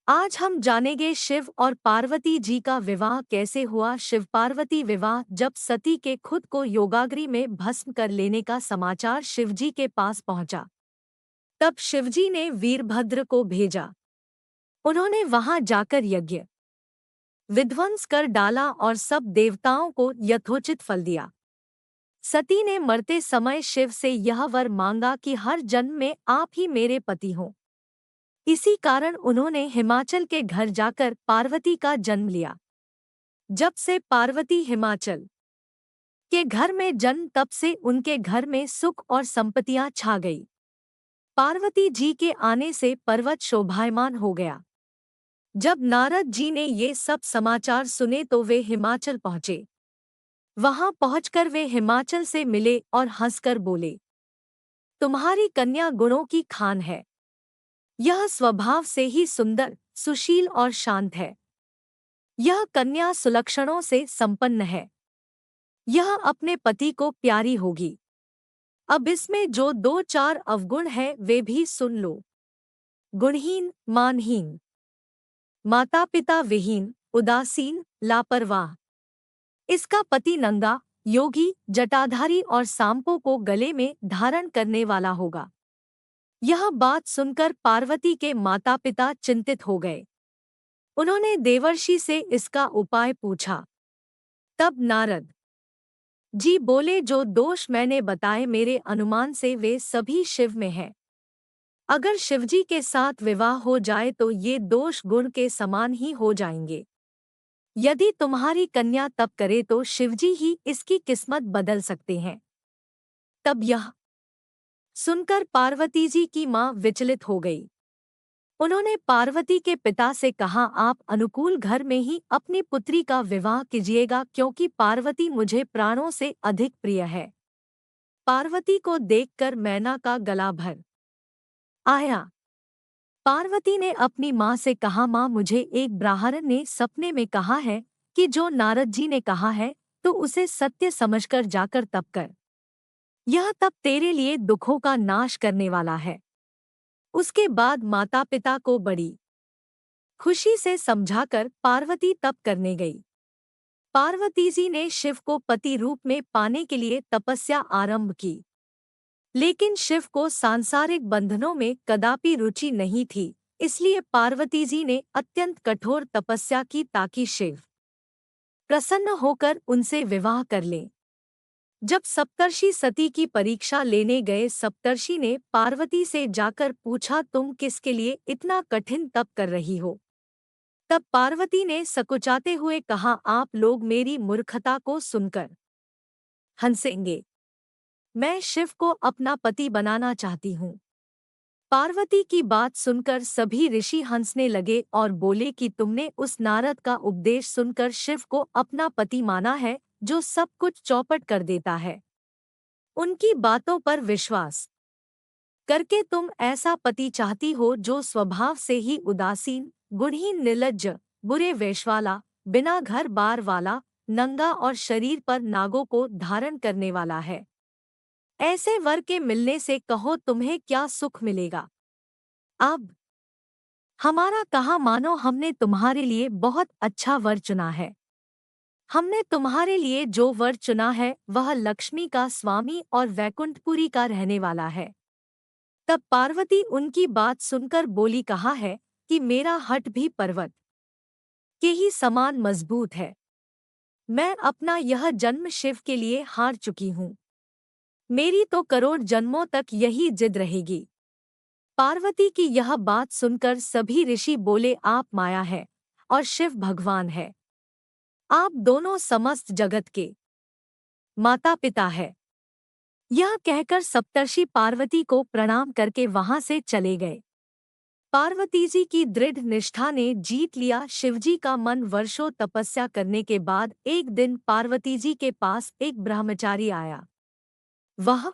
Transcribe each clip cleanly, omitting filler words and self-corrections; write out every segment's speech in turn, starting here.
आज हम जानेंगे शिव और पार्वती जी का विवाह कैसे हुआ। शिव पार्वती विवाह। जब सती के खुद को योगाग्नि में भस्म कर लेने का समाचार शिवजी के पास पहुंचा, तब शिवजी ने वीरभद्र को भेजा। उन्होंने वहां जाकर यज्ञ विध्वंस कर डाला और सब देवताओं को यथोचित फल दिया। सती ने मरते समय शिव से यह वर मांगा कि हर जन्म में आप ही मेरे पति हों। इसी कारण उन्होंने हिमाचल के घर जाकर पार्वती का जन्म लिया। जब से पार्वती हिमाचल के घर में जन्म, तब से उनके घर में सुख और संपत्तियां छा गई। पार्वती जी के आने से पर्वत शोभायमान हो गया। जब नारद जी ने ये सब समाचार सुने तो वे हिमाचल पहुंचे। वहां पहुंचकर वे हिमाचल से मिले और हंसकर बोले, तुम्हारी कन्या गुणों की खान है। यह स्वभाव से ही सुंदर, सुशील और शांत है। यह कन्या सुलक्षणों से संपन्न है। यह अपने पति को प्यारी होगी। अब इसमें जो दो चार अवगुण है वे भी सुन लो। गुणहीन, मानहीन, माता पिता विहीन, उदासीन, लापरवाह। इसका पति नंगा, योगी, जटाधारी और सांपों को गले में धारण करने वाला होगा। यह बात सुनकर पार्वती के माता पिता चिंतित हो गए। उन्होंने देवर्षि से इसका उपाय पूछा। तब नारद जी बोले, जो दोष मैंने बताए मेरे अनुमान से वे सभी शिव में हैं। अगर शिवजी के साथ विवाह हो जाए तो ये दोष गुण के समान ही हो जाएंगे। यदि तुम्हारी कन्या तप करे तो शिवजी ही इसकी किस्मत बदल सकते हैं। तब यह सुनकर पार्वती जी की मां विचलित हो गई। उन्होंने पार्वती के पिता से कहा, आप अनुकूल घर में ही अपनी पुत्री का विवाह कीजिएगा, क्योंकि पार्वती मुझे प्राणों से अधिक प्रिय है। पार्वती को देखकर मैना का गला भर आया। पार्वती ने अपनी मां से कहा, मां, मुझे एक ब्राह्मण ने सपने में कहा है कि जो नारद जी ने कहा है तो उसे सत्य समझकर जाकर तप कर। यह तप तेरे लिए दुखों का नाश करने वाला है। उसके बाद माता पिता को बड़ी खुशी से समझाकर पार्वती तप करने गई। पार्वती जी ने शिव को पति रूप में पाने के लिए तपस्या आरंभ की, लेकिन शिव को सांसारिक बंधनों में कदापि रुचि नहीं थी। इसलिए पार्वती जी ने अत्यंत कठोर तपस्या की ताकि शिव प्रसन्न होकर उनसे विवाह कर ले। जब सप्तर्षि सती की परीक्षा लेने गए, सप्तर्षि ने पार्वती से जाकर पूछा, तुम किसके लिए इतना कठिन तप कर रही हो? तब पार्वती ने सकुचाते हुए कहा, आप लोग मेरी मूर्खता को सुनकर हंसेंगे। मैं शिव को अपना पति बनाना चाहती हूँ। पार्वती की बात सुनकर सभी ऋषि हंसने लगे और बोले कि तुमने उस नारद का उपदेश सुनकर शिव को अपना पति माना है, जो सब कुछ चौपट कर देता है। उनकी बातों पर विश्वास करके तुम ऐसा पति चाहती हो जो स्वभाव से ही उदासीन, गुणहीन, निर्लज्ज, बुरे वेश वाला, बिना घर बार वाला, नंगा और शरीर पर नागों को धारण करने वाला है। ऐसे वर के मिलने से कहो तुम्हें क्या सुख मिलेगा। अब हमारा कहा मानो, हमने तुम्हारे लिए बहुत अच्छा वर चुना है। हमने तुम्हारे लिए जो वर चुना है वह लक्ष्मी का स्वामी और वैकुंठपुरी का रहने वाला है। तब पार्वती उनकी बात सुनकर बोली, कहा है कि मेरा हठ भी पर्वत के ही समान मजबूत है। मैं अपना यह जन्म शिव के लिए हार चुकी हूँ। मेरी तो करोड़ जन्मों तक यही जिद रहेगी। पार्वती की यह बात सुनकर सभी ऋषि बोले, आप माया है और शिव भगवान है। आप दोनों समस्त जगत के माता पिता है। यह कहकर सप्तर्षि पार्वती को प्रणाम करके वहां से चले गए। पार्वती जी की दृढ़ निष्ठा ने जीत लिया शिवजी का मन। वर्षों तपस्या करने के बाद एक दिन पार्वती जी के पास एक ब्रह्मचारी आया। वह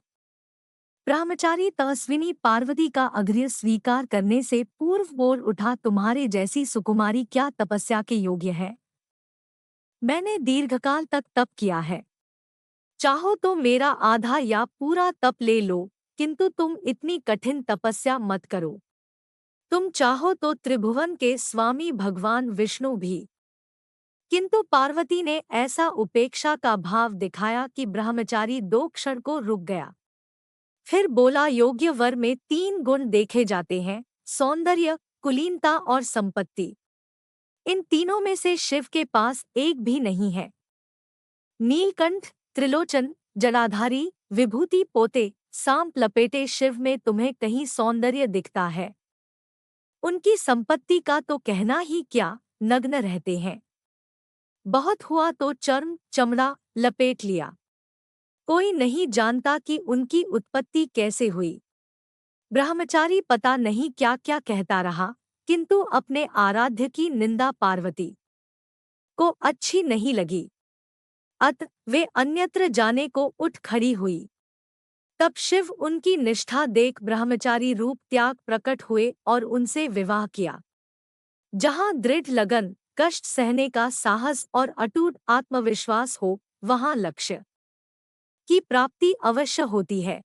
ब्रह्मचारी तपस्विनी पार्वती का आग्रह स्वीकार करने से पूर्व बोल उठा, तुम्हारे जैसी सुकुमारी क्या तपस्या के योग्य है? मैंने दीर्घकाल तक तप किया है। चाहो तो मेरा आधा या पूरा तप ले लो, किंतु तुम इतनी कठिन तपस्या मत करो। तुम चाहो तो त्रिभुवन के स्वामी भगवान विष्णु भी। किंतु पार्वती ने ऐसा उपेक्षा का भाव दिखाया कि ब्रह्मचारी 2 क्षण को रुक गया। फिर बोला, योग्य वर में 3 गुण देखे जाते हैं, सौंदर्य, कुलीनता और संपत्ति। इन तीनों में से शिव के पास एक भी नहीं है। नीलकंठ, त्रिलोचन, जलाधारी, विभूति पोते, सांप लपेटे शिव में तुम्हें कहीं सौंदर्य दिखता है? उनकी संपत्ति का तो कहना ही क्या, नग्न रहते हैं। बहुत हुआ तो चर्म चमड़ा लपेट लिया। कोई नहीं जानता कि उनकी उत्पत्ति कैसे हुई। ब्रह्मचारी पता नहीं क्या क्या कहता रहा, किंतु अपने आराध्य की निंदा पार्वती को अच्छी नहीं लगी। अत वे अन्यत्र जाने को उठ खड़ी हुई। तब शिव उनकी निष्ठा देख ब्रह्मचारी रूप त्याग प्रकट हुए और उनसे विवाह किया। जहाँ दृढ़ लगन, कष्ट सहने का साहस और अटूट आत्मविश्वास हो, वहाँ लक्ष्य की प्राप्ति अवश्य होती है।